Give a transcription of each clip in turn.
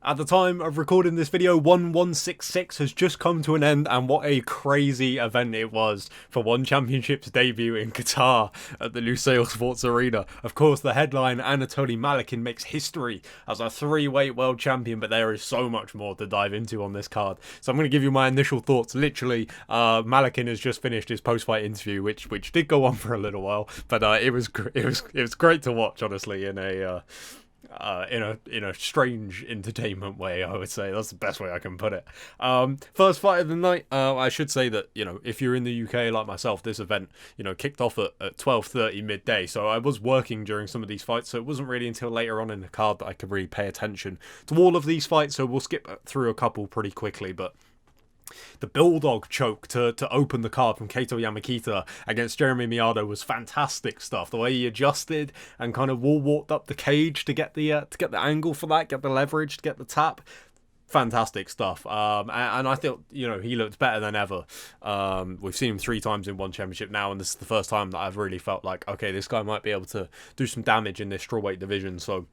At the time of recording this video, 1166 has just come to an end, and what a crazy event it was for One Championship's debut in Qatar at the Lusail Sports Arena. Of course, the headline, Anatoly Malykhin, makes history as a three-weight world champion, but there is so much more to dive into on this card. So I'm going to give you my initial thoughts. Literally, Malykhin has just finished his post-fight interview, which did go on for a little while, but it was great to watch, honestly, in a strange entertainment way, I would say. That's the best way I can put it. First fight of the night, I should say that, if you're in the UK like myself, this event, kicked off at 12:30 midday, so I was working during some of these fights, so it wasn't really until later on in the card that I could really pay attention to all of these fights, so we'll skip through a couple pretty quickly, but the Bulldog choke to open the card from Kato Yamakita against Jeremy Miado was fantastic stuff. The way he adjusted and kind of wall walked up the cage to get the angle for that, get the leverage, to get the tap. Fantastic stuff. And I thought, he looked better than ever. We've seen him 3 times in One Championship now, and this is the first time that I've really felt like, okay, this guy might be able to do some damage in this strawweight division. So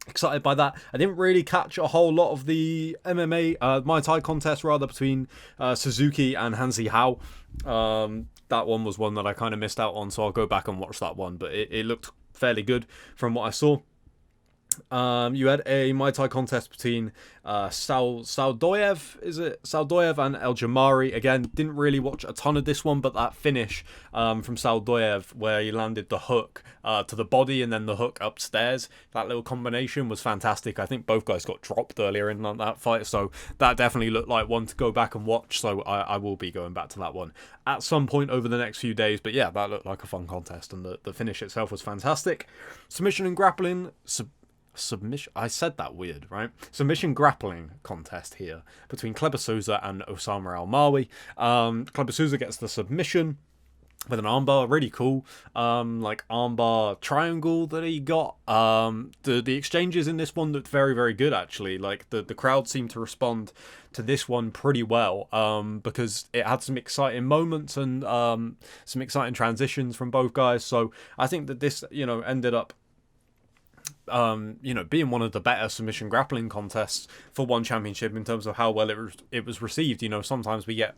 excited by that. I didn't really catch a whole lot of the MMA, Muay Thai contest rather, between Suzuki and Hansi Hao. That one was one that I kind of missed out on, so I'll go back and watch that one. But it looked fairly good from what I saw. You had a Muay Thai contest between Saldoyev and El Jamari. Again, didn't really watch a ton of this one, but that finish from Saldoyev where he landed the hook to the body and then the hook upstairs, that little combination was fantastic. I think both guys got dropped earlier in that fight, so that definitely looked like one to go back and watch, so I will be going back to that one at some point over the next few days. But yeah, that looked like a fun contest, and the finish itself was fantastic. Submission and grappling... Submission, I said that weird, right? Submission grappling contest here between Kleber Souza and Osama Almawi. Kleber Souza gets the submission with an armbar, really cool, like armbar triangle that he got. The exchanges in this one looked very, very good, actually. Like the crowd seemed to respond to this one pretty well, because it had some exciting moments and some exciting transitions from both guys. So I think that this, ended up being one of the better submission grappling contests for One Championship in terms of how well it was received. Sometimes we get,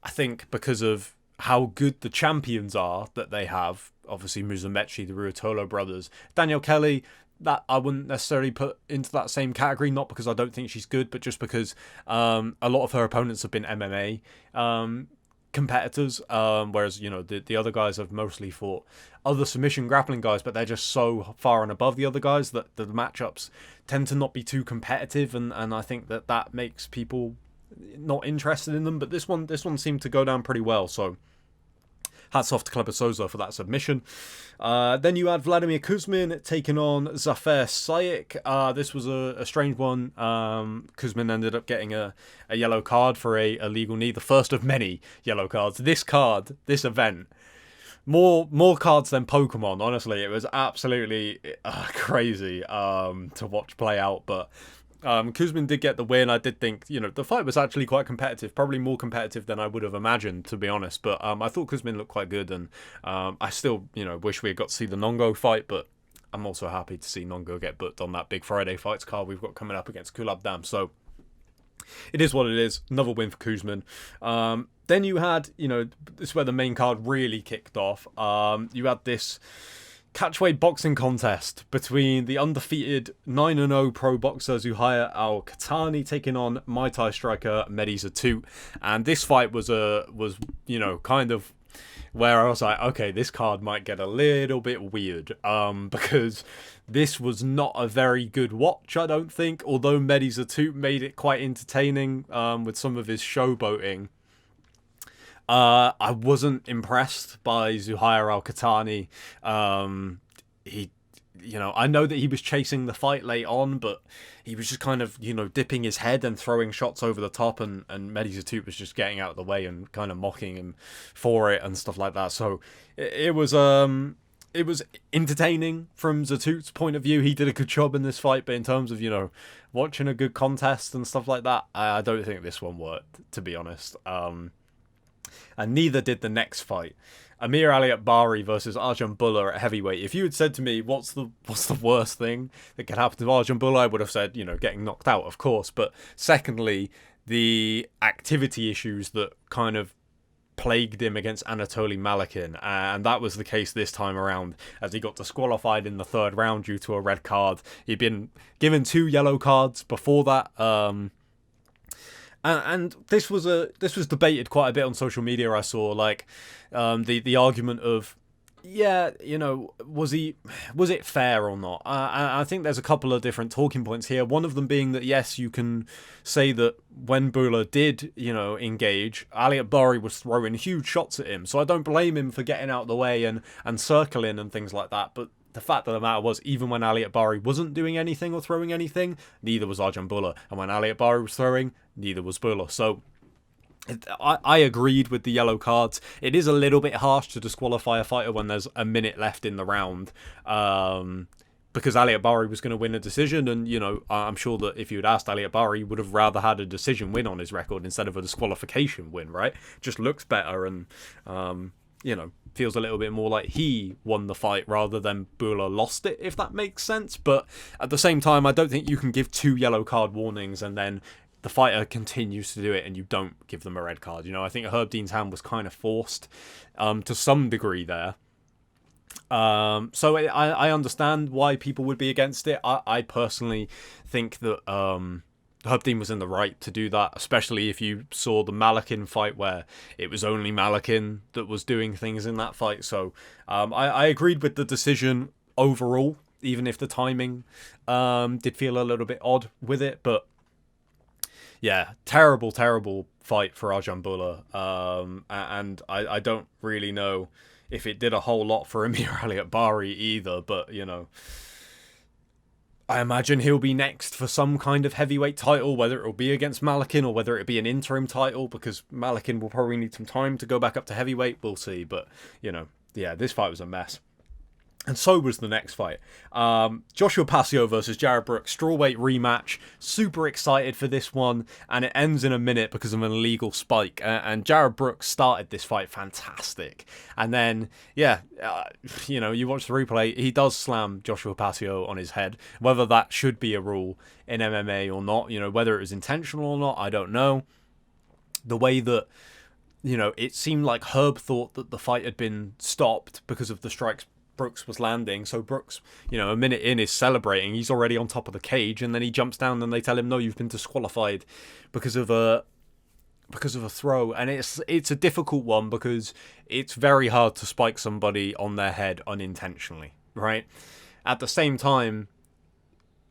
I think, because of how good the champions are that they have, obviously Musamechi, the Ruotolo brothers, Danielle Kelly, that I wouldn't necessarily put into that same category, not because I don't think she's good, but just because a lot of her opponents have been MMA competitors, whereas the other guys have mostly fought other submission grappling guys, but they're just so far and above the other guys that the matchups tend to not be too competitive, and I think that makes people not interested in them. But this one seemed to go down pretty well, so hats off to Kleber Souza for that submission. Then you had Vladimir Kuzmin taking on Zafer Sayek. This was a strange one. Kuzmin ended up getting a yellow card for a illegal knee, the first of many yellow cards. This event, more cards than Pokemon, honestly. It was absolutely crazy to watch play out, but Kuzmin did get the win. I did think, the fight was actually quite competitive, probably more competitive than I would have imagined, to be honest. But I thought Kuzmin looked quite good, and I still, wish we had got to see the Nongo fight, but I'm also happy to see Nongo get booked on that big Friday fights card we've got coming up against Kulab Dam. So it is what it is. Another win for Kuzmin. Then you had, this is where the main card really kicked off. You had this catchweight boxing contest between the undefeated 9-0 pro boxer Zuhair Al-Qatani taking on Muay Thai striker Mehdi Zatout. And this fight was kind of where I was like, okay, this card might get a little bit weird, because this was not a very good watch, I don't think, although Mehdi Zatout made it quite entertaining with some of his showboating. I wasn't impressed by Zuhair Al-Qatani. I know that he was chasing the fight late on, but he was just kind of, dipping his head and throwing shots over the top, and Mehdi Zatout was just getting out of the way and kind of mocking him for it and stuff like that. So it was entertaining from Zatout's point of view. He did a good job in this fight, but in terms of, watching a good contest and stuff like that, I don't think this one worked, to be honest. And neither did the next fight. Amir Bari versus Arjan Bula at heavyweight. If you had said to me, what's the worst thing that could happen to Arjan Bula, I would have said, getting knocked out, of course. But secondly, the activity issues that kind of plagued him against Anatoly Malykhin, and that was the case this time around, as he got disqualified in the third round due to a red card. He'd been given 2 yellow cards before that, and this was debated quite a bit on social media. I saw the argument of, was it fair or not? I think there's a couple of different talking points here. One of them being that yes, you can say that when Bula did, engage, Aliat Bari was throwing huge shots at him. So I don't blame him for getting out of the way and circling and things like that. But the fact of the matter was, even when Aliat Bari wasn't doing anything or throwing anything, neither was Arjan Bula. And when Aliat Bari was throwing, neither was Bula. So I agreed with the yellow cards. It is a little bit harsh to disqualify a fighter when there's a minute left in the round, because Aliat Bari was going to win a decision, and I'm sure that if you had asked Aliat Bari, he would have rather had a decision win on his record instead of a disqualification win, right? Just looks better and feels a little bit more like he won the fight rather than Bula lost it, if that makes sense. But at the same time, I don't think you can give 2 yellow card warnings and then the fighter continues to do it and you don't give them a red card. I think Herb Dean's hand was kind of forced to some degree there. So I understand why people would be against it. I personally think that Herb Dean was in the right to do that, especially if you saw the Malykhin fight where it was only Malykhin that was doing things in that fight. So I agreed with the decision overall, even if the timing did feel a little bit odd with it. But yeah, terrible fight for Arjan Bula. And I don't really know if it did a whole lot for Amir Aliat Bari either, but I imagine he'll be next for some kind of heavyweight title, whether it'll be against Malykhin or whether it'll be an interim title, because Malykhin will probably need some time to go back up to heavyweight. We'll see, but this fight was a mess. And so was the next fight. Joshua Pasio versus Jared Brooks, strawweight rematch. Super excited for this one. And it ends in a minute because of an illegal spike. And Jared Brooks started this fight fantastic. And then, you watch the replay, he does slam Joshua Pasio on his head. Whether that should be a rule in MMA or not, whether it was intentional or not, I don't know. The way that, it seemed like Herb thought that the fight had been stopped because of the strikes Brooks was landing. So Brooks, a minute in, is celebrating. He's already on top of the cage, and then he jumps down and they tell him, no, you've been disqualified because of a throw. And it's a difficult one because it's very hard to spike somebody on their head unintentionally, right? At the same time,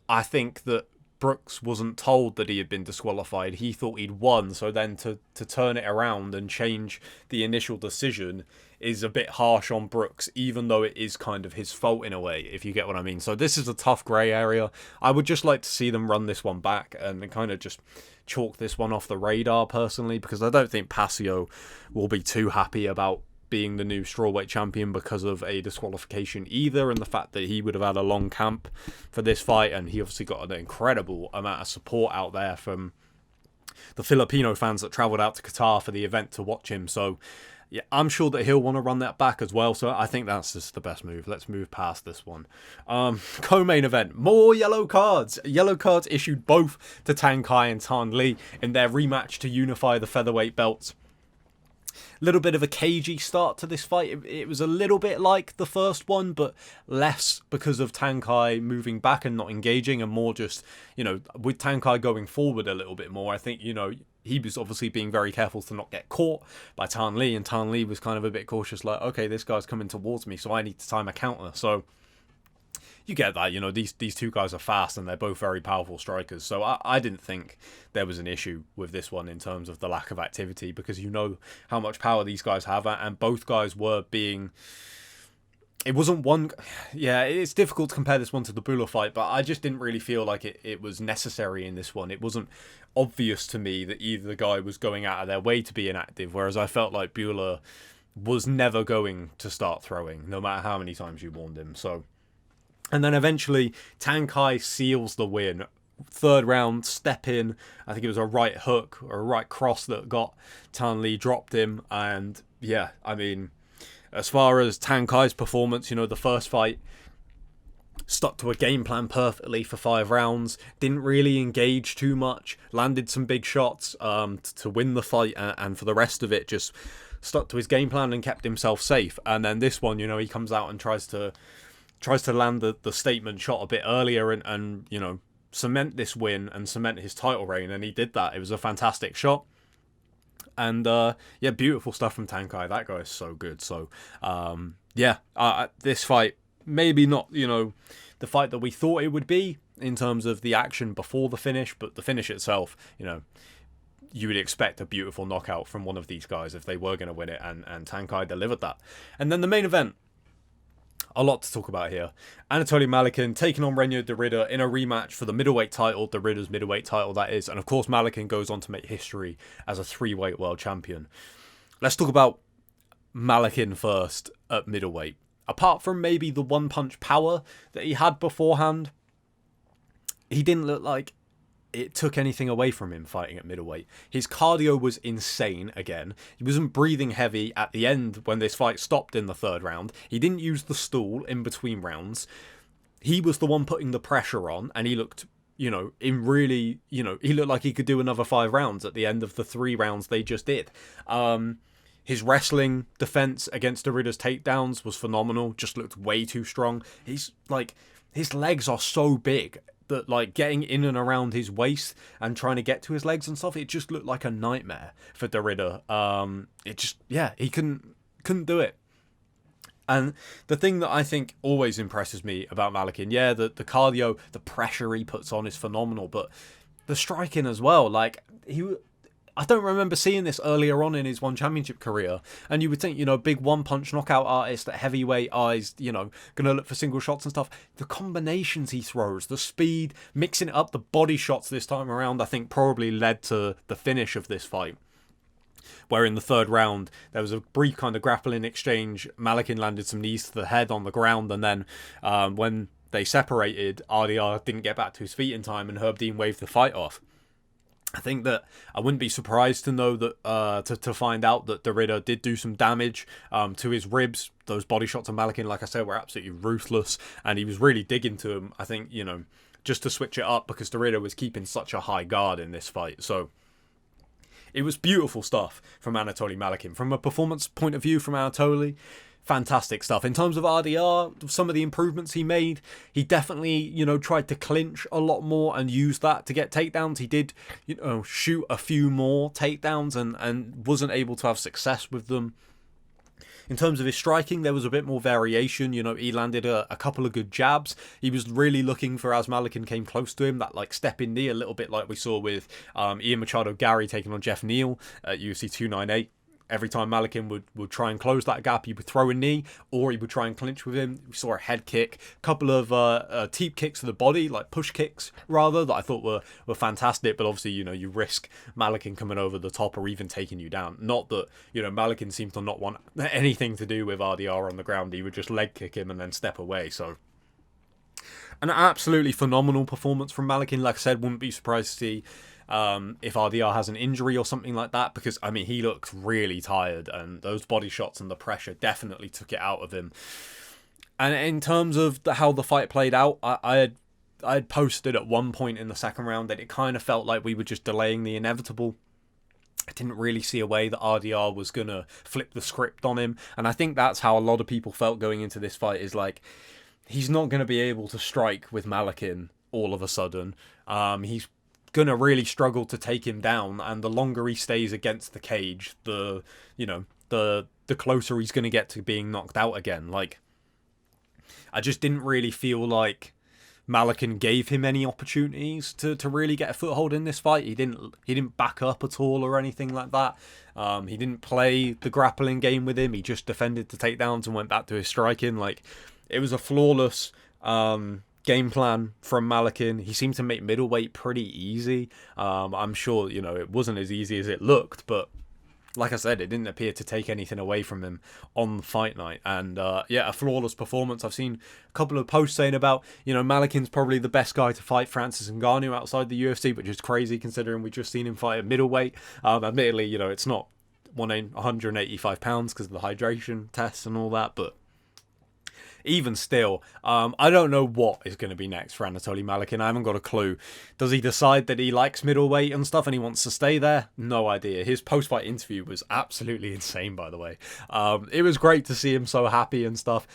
I think that Brooks wasn't told that he had been disqualified. He thought he'd won, so then to turn it around and change the initial decision is a bit harsh on Brooks, even though it is kind of his fault in a way, if you get what I mean. So this is a tough grey area. I would just like to see them run this one back and kind of just chalk this one off the radar personally, because I don't think Pasio will be too happy about being the new strawweight champion because of a disqualification either, and the fact that he would have had a long camp for this fight, and he obviously got an incredible amount of support out there from the Filipino fans that travelled out to Qatar for the event to watch him. So yeah, I'm sure that he'll want to run that back as well. So I think that's just the best move. Let's move past this one. Co-main event, more yellow cards. Yellow cards issued both to Tang Kai and Tan Le in their rematch to unify the featherweight belts. Little bit of a cagey start to this fight. It was a little bit like the first one, but less because of Tang Kai moving back and not engaging, and more just, with Tang Kai going forward a little bit more. I think, he was obviously being very careful to not get caught by Tan Le, and Tan Le was kind of a bit cautious, like, okay, this guy's coming towards me, so I need to time a counter. So you get that, these two guys are fast and they're both very powerful strikers. So I didn't think there was an issue with this one in terms of the lack of activity, because how much power these guys have, and both guys were being... It wasn't one... Yeah, it's difficult to compare this one to the Bula fight, but I just didn't really feel like it was necessary in this one. It wasn't obvious to me that either guy was going out of their way to be inactive, whereas I felt like Bula was never going to start throwing, no matter how many times you warned him. So... And then eventually, Tang Kai seals the win. Third round, step in. I think it was a right hook or a right cross that got Tan Le, dropped him. And yeah, I mean, As far as Tankai's performance, the first fight, stuck to a game plan perfectly for 5 rounds, didn't really engage too much, landed some big shots to win the fight, and for the rest of it just stuck to his game plan and kept himself safe. And then this one, he comes out and tries to land the statement shot a bit earlier and cement this win and cement his title reign, and he did that. It was a fantastic shot. And beautiful stuff from Tankai. That guy is so good. So this fight, maybe not the fight that we thought it would be in terms of the action before the finish, but the finish itself, you would expect a beautiful knockout from one of these guys if they were going to win it, and Tankai delivered that. And then the main event, a lot to talk about here. Anatoly Malykhin taking on Reinier de Ridder in a rematch for the middleweight title, de Ridder's middleweight title, that is. And of course, Malykhin goes on to make history as a 3-weight world champion. Let's talk about Malykhin first at middleweight. Apart from maybe the one-punch power that he had beforehand, he didn't look like it took anything away from him fighting at middleweight. His cardio was insane again. He wasn't breathing heavy at the end when this fight stopped in the 3rd round. He didn't use the stool in between rounds. He was the one putting the pressure on, and he looked, he looked like he could do another 5 rounds at the end of the 3 rounds they just did. His wrestling defense against de Ridder's takedowns was phenomenal. Just looked way too strong. His legs are so big that getting in and around his waist and trying to get to his legs and stuff, it just looked like a nightmare for de Ridder. He couldn't do it. And the thing that I think always impresses me about Malykhin, the cardio, the pressure he puts on is phenomenal, but the striking as well. I don't remember seeing this earlier on in his one championship career. And you would think, big one-punch knockout artist at heavyweight, eyes, going to look for single shots and stuff. The combinations he throws, the speed, mixing it up, the body shots this time around, I think probably led to the finish of this fight. Where in the 3rd round, there was a brief kind of grappling exchange. Malykhin landed some knees to the head on the ground. And then when they separated, RDR didn't get back to his feet in time and Herb Dean waved the fight off. I think that I wouldn't be surprised to know that to find out that de Ridder did do some damage to his ribs. Those body shots of Malykhin, like I said, were absolutely ruthless, and he was really digging to him. I think just to switch it up because de Ridder was keeping such a high guard in this fight. So it was beautiful stuff from Anatoly Malykhin. From a performance point of view, from Anatoly, fantastic stuff. In terms of RDR, some of the improvements he made, he definitely, tried to clinch a lot more and use that to get takedowns. He did, shoot a few more takedowns and wasn't able to have success with them. In terms of his striking, there was a bit more variation. He landed a couple of good jabs. He was really looking for, as Malykhin came close to him, that step-in knee, a little bit like we saw with Ian Machado Gary taking on Jeff Neal at UFC 298. Every time Malykhin would try and close that gap, he would throw a knee, or he would try and clinch with him. We saw a head kick, a couple of teep kicks to the body, push kicks, rather, that I thought were fantastic. But obviously, you risk Malykhin coming over the top or even taking you down. Not that, Malykhin seemed to not want anything to do with RDR on the ground. He would just leg kick him and then step away. So an absolutely phenomenal performance from Malykhin. Like I said, wouldn't be surprised to see if RDR has an injury or something like that, because he looked really tired, and those body shots and the pressure definitely took it out of him. And in terms of how the fight played out, I had posted at one point in the 2nd round that it kind of felt like we were just delaying the inevitable. I didn't really see a way that RDR was going to flip the script on him, and I think that's how a lot of people felt going into this fight, is he's not going to be able to strike with Malykhin all of a sudden. He's going to really struggle to take him down, and the longer he stays against the cage, the closer he's going to get to being knocked out again. I just didn't really feel like Malykhin gave him any opportunities to really get a foothold in this fight. He didn't back up at all or anything like that. He didn't play the grappling game with him. He just defended the takedowns and went back to his striking. It was a flawless game plan from Malykhin. He seemed to make middleweight pretty easy. I'm sure, it wasn't as easy as it looked, but like I said, it didn't appear to take anything away from him on the fight night. And a flawless performance. I've seen a couple of posts saying about, Malykhin's probably the best guy to fight Francis Ngannou outside the UFC, which is crazy considering we've just seen him fight at middleweight. Admittedly, it's not £185 because of the hydration tests and all that, but even still, I don't know what is going to be next for Anatoly Malykhin. I haven't got a clue. Does he decide that he likes middleweight and stuff and he wants to stay there? No idea. His post-fight interview was absolutely insane, by the way. It was great to see him so happy and stuff.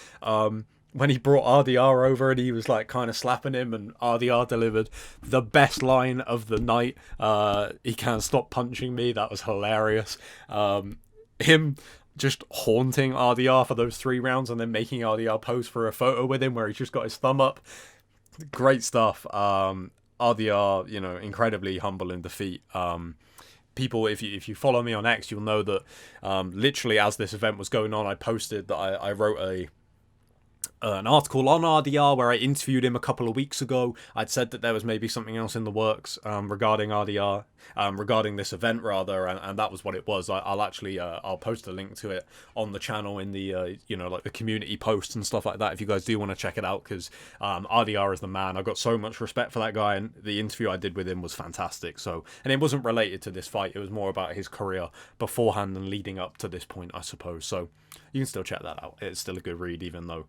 When he brought RDR over and he was like kind of slapping him, and RDR delivered the best line of the night. He can't stop punching me. That was hilarious. Him just haunting RDR for those 3 rounds and then making RDR pose for a photo with him where he's just got his thumb up. Great stuff. RDR, you know, incredibly humble in defeat. People, if you follow me on X, you'll know that literally as this event was going on, I posted that I wrote an article on RDR where I interviewed him a couple of weeks ago. I'd said that there was maybe something else in the works regarding RDR, regarding this event rather, and that was what it was. I'll post a link to it on the channel in the you know, like the community posts and stuff like that if you guys do want to check it out, because RDR is the man. I've got so much respect for that guy, and the interview I did with him was fantastic. So, and it wasn't related to this fight, it was more about his career beforehand and leading up to this point, I suppose. So you can still check that out. It's still a good read, even though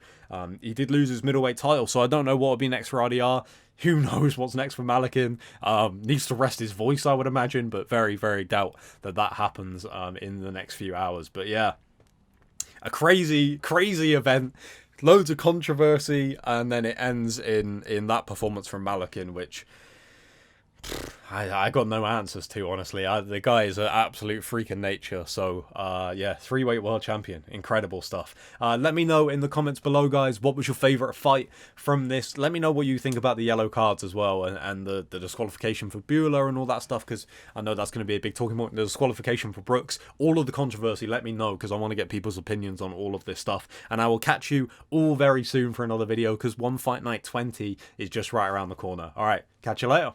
he did lose his middleweight title. So I don't know what will be next for RDR. Who knows what's next for Malykhin? Needs to rest his voice, I would imagine, but very, very doubt that happens in the next few hours. But yeah, a crazy, crazy event. Loads of controversy, and then it ends in that performance from Malykhin, which I got no answers to, honestly. The guy is an absolute freak in nature. So, yeah, 3-weight world champion. Incredible stuff. Let me know in the comments below, guys, what was your favourite fight from this. Let me know what you think about the yellow cards as well, and the disqualification for Bueller and all that stuff, because I know that's going to be a big talking point. The disqualification for Brooks, all of the controversy, let me know, because I want to get people's opinions on all of this stuff. And I will catch you all very soon for another video, because One Fight Night 20 is just right around the corner. All right, catch you later.